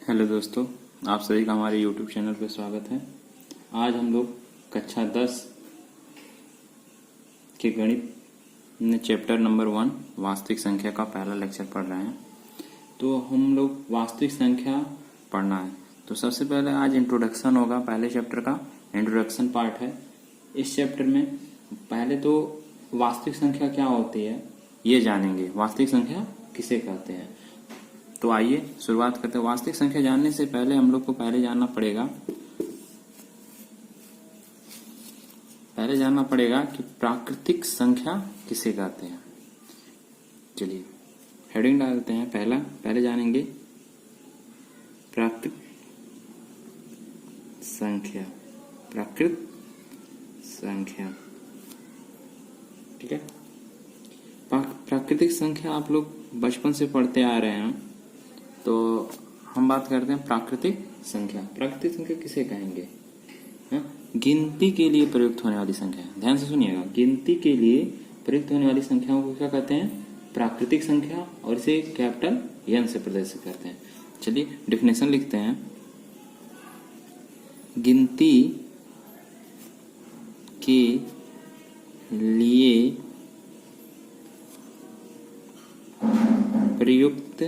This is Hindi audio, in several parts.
हेलो दोस्तों, आप सभी का हमारे YouTube चैनल पर स्वागत है। आज हम लोग कक्षा 10 के गणित में चैप्टर नंबर 1 वास्तविक संख्या का पहला लेक्चर पढ़ रहे हैं। तो हम लोग वास्तविक संख्या पढ़ना है। तो सबसे पहले आज इंट्रोडक्शन होगा, पहले चैप्टर का इंट्रोडक्शन पार्ट है। इस चैप्टर में पहले तो वास्तविक संख्या क्या होती है ये जानेंगे, वास्तविक संख्या किसे कहते हैं। तो आइए शुरुआत करते हैं। वास्तविक संख्या जानने से पहले हम लोग को जानना पड़ेगा कि प्राकृतिक संख्या किसे कहते हैं। चलिए हेडिंग डालते हैं। पहले जानेंगे प्राकृत संख्या। ठीक है। प्राकृतिक संख्या आप लोग बचपन से पढ़ते आ रहे हैं। तो हम बात करते हैं प्राकृतिक संख्या। प्राकृतिक संख्या किसे कहेंगे? गिनती के लिए प्रयुक्त होने वाली संख्या। ध्यान से सुनिएगा, गिनती के लिए प्रयुक्त होने वाली संख्याओं को क्या कहते हैं? प्राकृतिक संख्या, और इसे कैपिटल एन से प्रदर्शित करते हैं। चलिए डेफिनेशन लिखते हैं। गिनती के लिए प्रयुक्त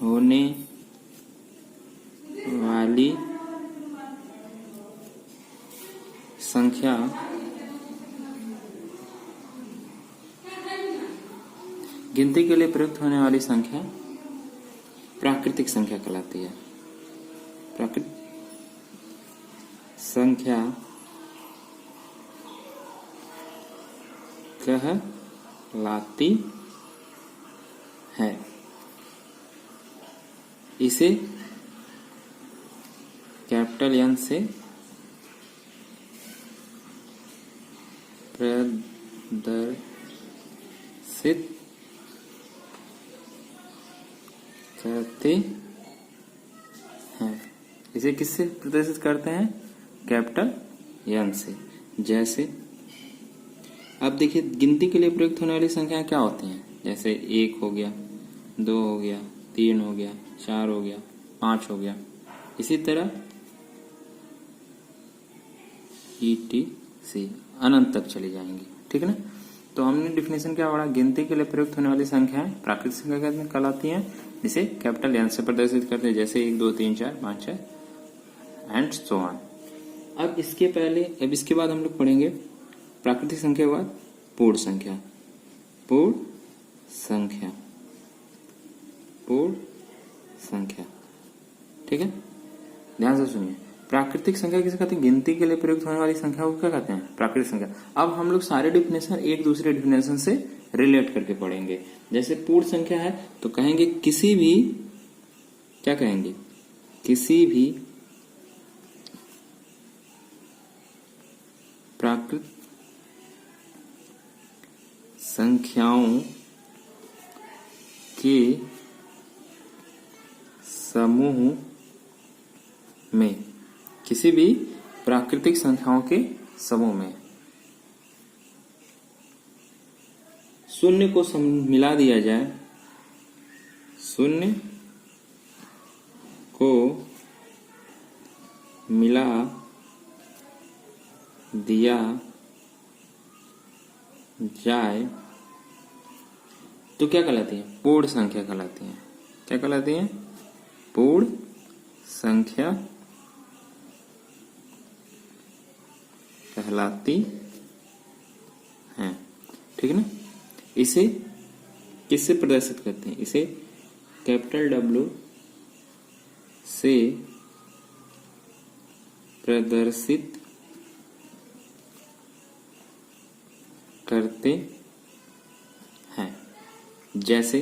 होने वाली संख्या गिनती के लिए प्रयुक्त होने वाली संख्या प्राकृतिक संख्या कहलाती है। प्राकृतिक संख्या कहलाती है। इसे कैपिटल एन से प्रदर्शित करते हैं। इसे किससे प्रदर्शित करते हैं? कैपिटल एन से। जैसे अब देखिए, गिनती के लिए प्रयुक्त होने वाली संख्याएं क्या होती हैं? जैसे 1 हो गया, 2 हो गया, 3 हो गया, 4 हो गया, 5 हो गया। इसी तरह ETC अनंत तक चली जाएंगी। ठीक है ना। तो हमने डिफिनेशन क्या पढ़ा? गिनती के लिए प्रयुक्त होने वाली संख्याएं प्राकृतिक संख्या कहलाती हैं, जिसे कैपिटल एन से प्रदर्शित करते हैं। जैसे 1 2 3 4 5 6 एंड सो ऑन। अब इसके बाद हम लोग पढ़ेंगे प्राकृतिक संख्या के बाद पूर्ण संख्या। ठीक है, ध्यान से सुनिए। प्राकृतिक संख्या किसे कहते हैं? गिनती के लिए प्रयुक्त होने वाली संख्या को क्या कहते हैं? प्राकृतिक संख्या। अब हम लोग सारे डिफिनेशन एक दूसरे डिफिनेशन से रिलेट करके पढ़ेंगे। जैसे पूर्ण संख्या है तो कहेंगे किसी भी प्राकृत संख्याओं के समूह में, किसी भी प्राकृतिक संख्याओं के समूह में शून्य को मिला दिया जाए, शून्य को मिला दिया जाए तो क्या कहलाती है? पूर्ण संख्या कहलाती है। क्या कहलाती है? पूर्ण संख्या कहलाती है। ठीक है ना। इसे किससे प्रदर्शित करते हैं? इसे कैपिटल W से प्रदर्शित करते हैं। जैसे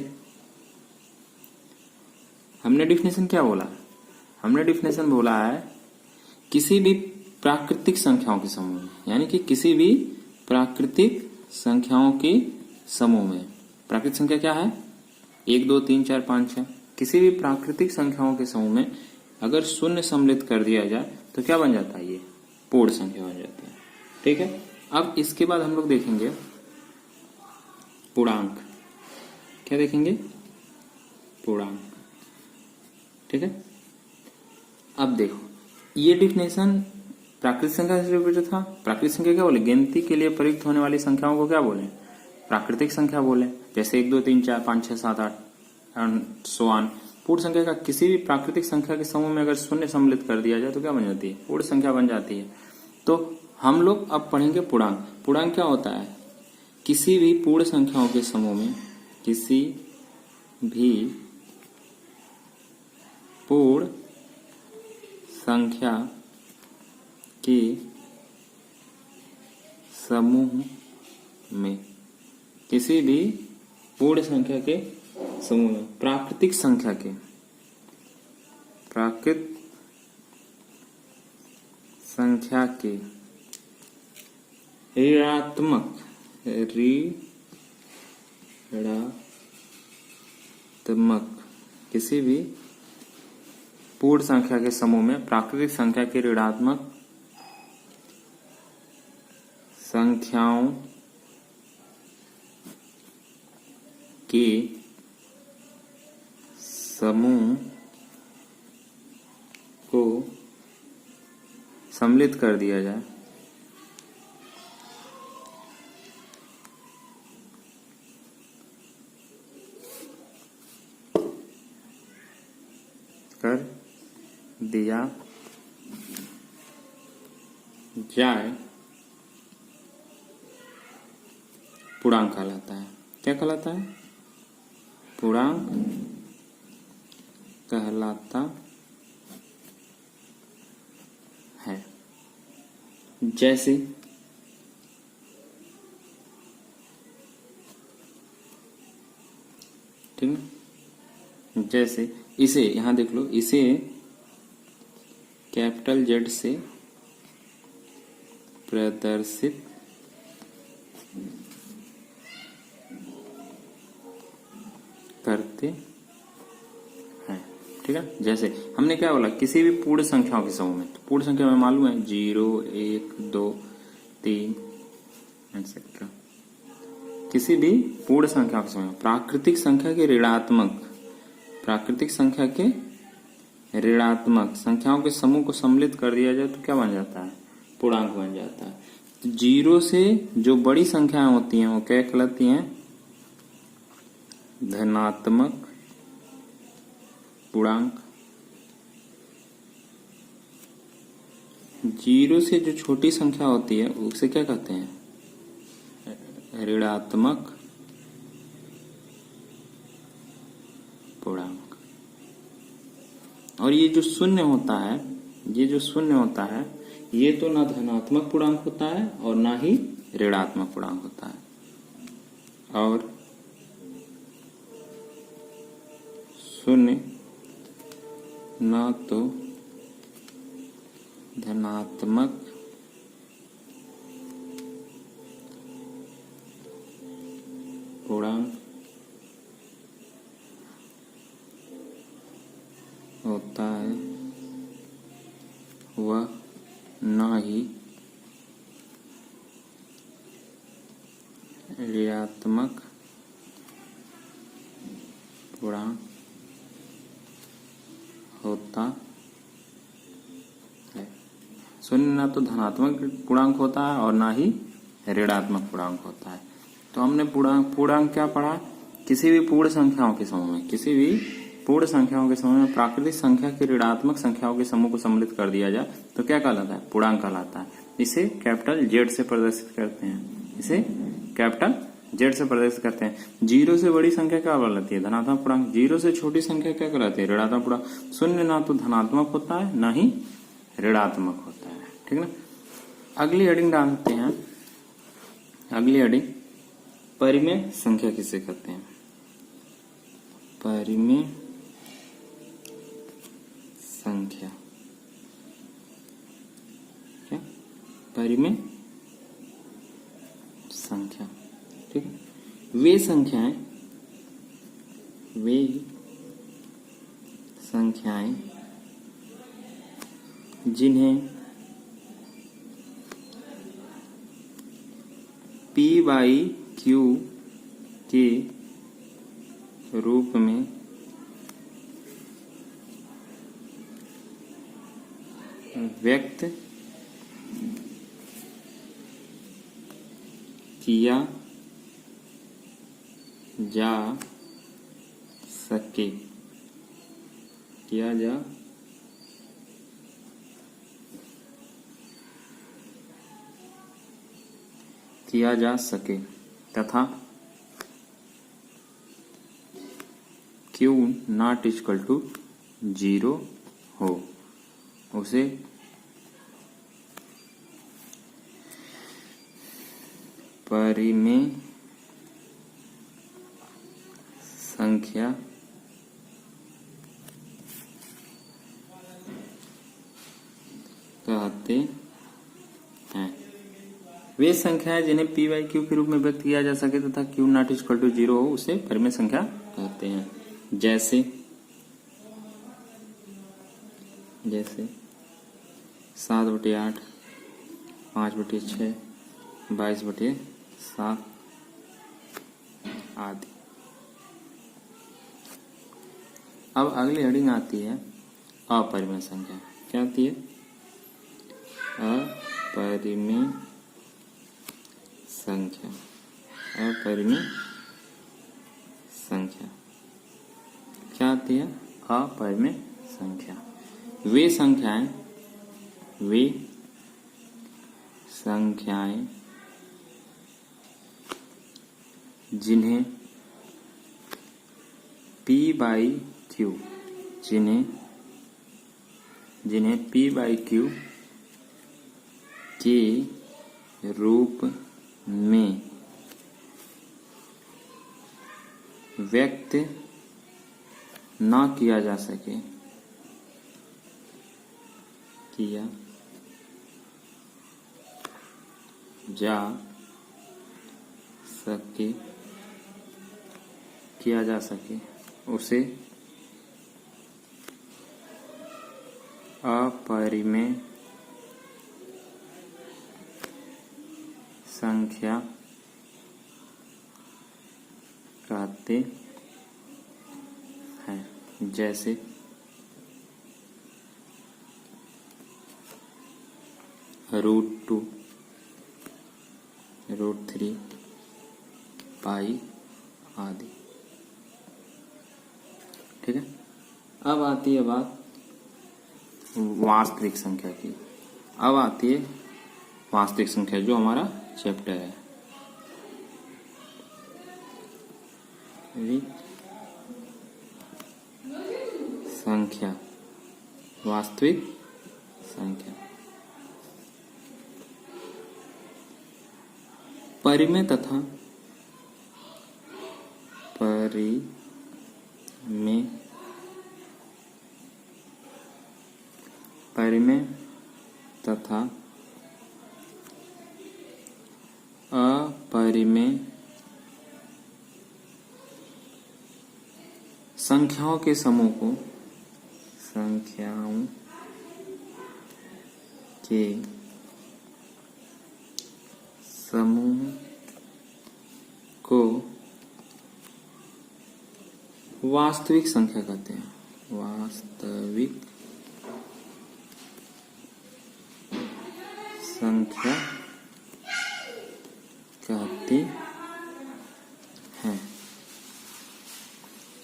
हमने डिफिनेशन क्या बोला? हमने डिफिनेशन बोला है किसी भी प्राकृतिक संख्याओं के समूह में, यानी कि किसी भी प्राकृतिक संख्याओं के समूह में। प्राकृतिक संख्या क्या है? 1 2 3 4 5 6। किसी भी प्राकृतिक संख्याओं के समूह में अगर शून्य सम्मिलित कर दिया जाए तो क्या बन जाता है? ये पूर्ण संख्या बन जाती है। ठीक है। अब इसके बाद हम लोग देखेंगे पूर्णांक। क्या देखेंगे? पूर्णांक। ठीक है। अब देखो ये डिफिनेशन प्राकृतिक संख्या से रिलेटेड था। प्राकृतिक संख्या क्या बोले, गिनती के लिए प्रयुक्त होने वाली संख्याओं को क्या बोले, प्राकृतिक संख्या बोले। जैसे 1 2 3 4 5 6 7 8 सो ऑन। पूर्ण संख्या का किसी भी प्राकृतिक संख्या के समूह में अगर शून्य सम्मिलित कर दिया जाए तो क्या बन जाती है, पूर्ण संख्या बन जाती है। तो हम लोग अब पढ़ेंगे पूर्णांक। पूर्णांक क्या होता है, किसी भी पूर्ण संख्याओं के समूह में, किसी भी पूर्ण संख्या के समूह में, किसी भी पूर्ण संख्या के समूह में, प्राकृतिक संख्या के, प्राकृत संख्या के ऋणात्मक किसी भी पूर्ण संख्या के समूह में प्राकृतिक संख्या के ऋणात्मक संख्याओं के समूह को सम्मिलित कर दिया जाए जाए पूर्णांक कहलाता है। क्या कहलाता है, पूर्णांक कहलाता है। जैसे ठीक है, जैसे इसे यहां देख लो, इसे कैपिटल जेड से प्रदर्शित करते हैं। ठीक है, जैसे हमने क्या बोला, किसी भी पूर्ण संख्याओं के समूह में, तो पूर्ण संख्या में मालूम है 0 1 2 3 एटसेट्रा। किसी भी पूर्ण संख्या के समूह में प्राकृतिक संख्या के ऋणात्मक, प्राकृतिक संख्या के ऋणात्मक संख्याओं के समूह को सम्मिलित कर दिया जाए तो क्या बन जाता है, पूर्णांक बन जाता है। तो 0 से जो बड़ी संख्याएं होती हैं वो क्या कहलाती हैं, धनात्मक पूर्णांक। 0 से जो छोटी संख्या होती है उसे क्या कहते हैं, ऋणात्मक पूर्णांक। और ये जो शून्य होता है, ये जो शून्य होता है, ये तो ना धनात्मक पूर्णांक होता है और ना ही ऋणात्मक पूर्णांक होता है। और शून्य ना तो धनात्मक पूर्णांक होता है, वह ना ही ऋणात्मक पूर्णांक होता है। शून्य ना तो धनात्मक पूर्णांक होता है और ना ही ऋणात्मक पूर्णांक होता है। तो हमने पूर्णांक क्या पढ़ा, किसी भी पूर्ण संख्याओं के समूह में, किसी भी पूर्ण संख्याओं के समूह में प्राकृतिक संख्या के ऋणात्मक संख्याओं के समूह को सम्मिलित कर दिया जाए तो क्या कहलाता है, पूर्णांक कहलाता है। इसे कैपिटल जेड से प्रदर्शित करते हैं, इसे कैपिटल जेड से प्रदर्शित करते हैं। 0 से बड़ी संख्या क्या कहलाती है, धनात्मक पूर्णांक। 0 से छोटी संख्या क्या कहलाती है, ऋणात्मक पूर्णांक। शून्य ना तो धनात्मक होता है ना ही ऋणात्मक होता है। ठीक ना, अगली हेडिंग डालते हैं। अगली हेडिंग, परिमेय संख्या किसे कहते हैं, परिमेय संख्या। क्या, परिमेय संख्या। ठीक है, वे संख्याएं जिन्हें p/q के रूप में व्यक्त किया जा सके, किया जा सके तथा Q नॉट इक्वल टू 0 हो, उसे परिमेय संख्या कहते हैं। वे संख्याएं जिन्हें P बाई Q के रूप में व्यक्त किया जा सके तथा Q नॉट इक्वल टू 0 हो, उसे परिमेय संख्या कहते हैं। जैसे 7/8, 5/6, 22/7 आदि। अब अगली हेडिंग आती है अपरिमेय संख्या। क्या आती है? अपरिमेय संख्या। अपरिमेय संख्या क्या आती है? अपरिमेय संख्या वे संख्याएं जिन्हें P बाई Q जिन्हें P बाई Q के रूप में व्यक्त न किया जा सके, किया जा सके उसे अपरिमेय संख्या कहते हैं। जैसे √2, √3, पाई आदि। ठीक है। अब आती है बात वास्तविक संख्या की। अब आती है वास्तविक संख्या, जो हमारा चैप्टर है। संख्या, वास्तविक संख्या। परिमेय तथा अपरिमेय संख्याओं के समूह को वास्तविक संख्या कहते हैं। वास्तविक संख्या कहते हैं।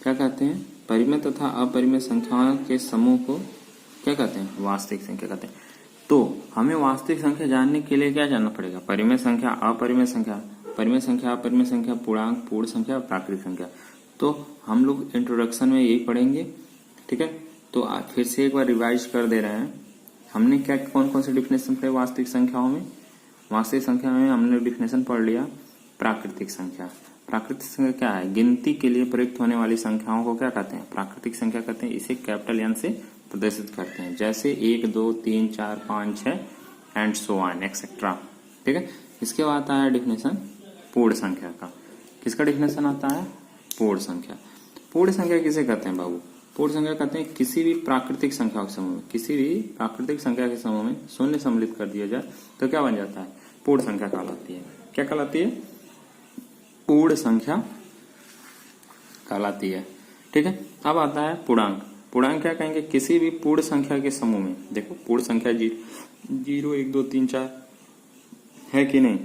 क्या कहते हैं? परिमेय तथा अपरिमेय संख्याओं के समूह को क्या कहते हैं? वास्तविक संख्या कहते हैं। तो हमें वास्तविक संख्या जानने के लिए क्या जानना पड़ेगा? परिमेय संख्या, अपरिमेय संख्या, परिमेय संख्या, अपरिमेय संख्या, पूर्णांक, पूर्ण संख्या, प्राकृतिक संख्या। तो हम लोग इंट्रोडक्शन में यही पढ़ेंगे। ठीक है। तो फिर से एक बार रिवाइज कर दे रहे हैं। हमने क्या कौन कौन से डिफिनेशन पढ़े वास्तविक संख्याओं में? वास्तविक संख्या में हमने डिफिनेशन पढ़ लिया प्राकृतिक संख्या। प्राकृतिक संख्या क्या है? गिनती के लिए प्रयुक्त होने वाली संख्याओं को क्या कहते हैं? प्राकृतिक संख्या कहते हैं। इसे कैपिटल एन से प्रदर्शित करते हैं, जैसे 1, 2, 3, 4, 5, 6 एंड सो ऑन एक्सेट्रा। ठीक है। इसके बाद आता है डिफिनेशन पूर्ण संख्या का। किसका डिफिनेशन आता है? पूर्ण संख्या। पूर्ण संख्या किसे कहते हैं बाबू? पूर्ण संख्या कहते हैं किसी भी प्राकृतिक संख्या के समूह में, किसी भी प्राकृतिक संख्या के समूह में शून्य सम्मिलित कर दिया जाए तो क्या बन जाता है? पूर्ण संख्या कहलाती है। क्या कहलाती है? पूर्ण संख्या कहलाती है। ठीक है। अब आता है पूर्णांक। पूर्णांक क्या कहेंगे? किसी भी पूर्ण संख्या के समूह में, देखो पूर्ण संख्या 0 1 2 3 4 है कि नहीं?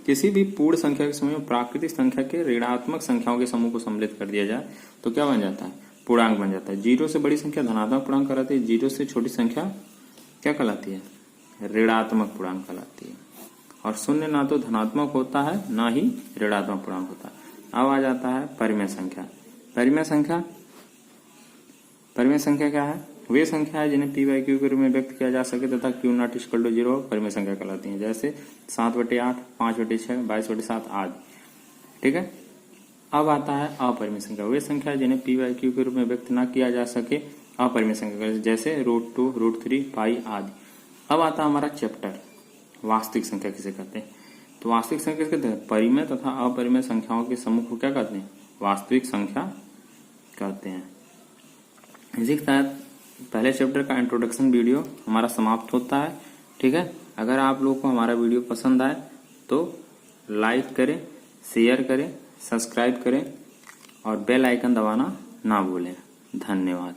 किसी भी पूर्ण संख्या के समूह में प्राकृतिक संख्या के ऋणात्मक संख्याओं के समूह को सम्मिलित कर दिया जाए तो क्या बन जाता है? पूर्णांक बन जाता है। 0 से बड़ी संख्या धनात्मक पूर्णांक कहलाती है, 0 से छोटी संख्या क्या कहलाती है? ऋणात्मक पूर्णांक कहलाती है। और शून्य ना तो धनात्मक होता है ना ही ऋणात्मक पूर्णांक होता है। अब आ जाता है परिमेय संख्या। परिमेय संख्या क्या है? वे संख्या है जिन्हें p बाई क्यू के रूप में व्यक्त किया जा सके तथा क्यू नॉट इक्वल टू 0 परिमेय संख्या कहलाती है, जैसे 7/8, 5/6, 22/7 आदि। ठीक है। अब आता है अपरिमेय संख्या। वे संख्या जिन्हें p बाई क्यू के रूप में व्यक्त न किया जा सके अपरिमेय संख्या, जैसे √2, √3, पाई आदि। अब आता है हमारा चैप्टर वास्तविक संख्या किसे कहते हैं। तो वास्तविक संख्या किसे कहते हैं? परिमेय तथा अपरिमेय संख्याओं के समूह को क्या कहते हैं? वास्तविक संख्या कहते हैं। इसी के साथ पहले चैप्टर का इंट्रोडक्शन वीडियो हमारा समाप्त होता है। ठीक है। अगर आप लोगों को हमारा वीडियो पसंद आए तो लाइक करें, शेयर करें, सब्सक्राइब करें और बेल आइकन दबाना ना भूलें। धन्यवाद।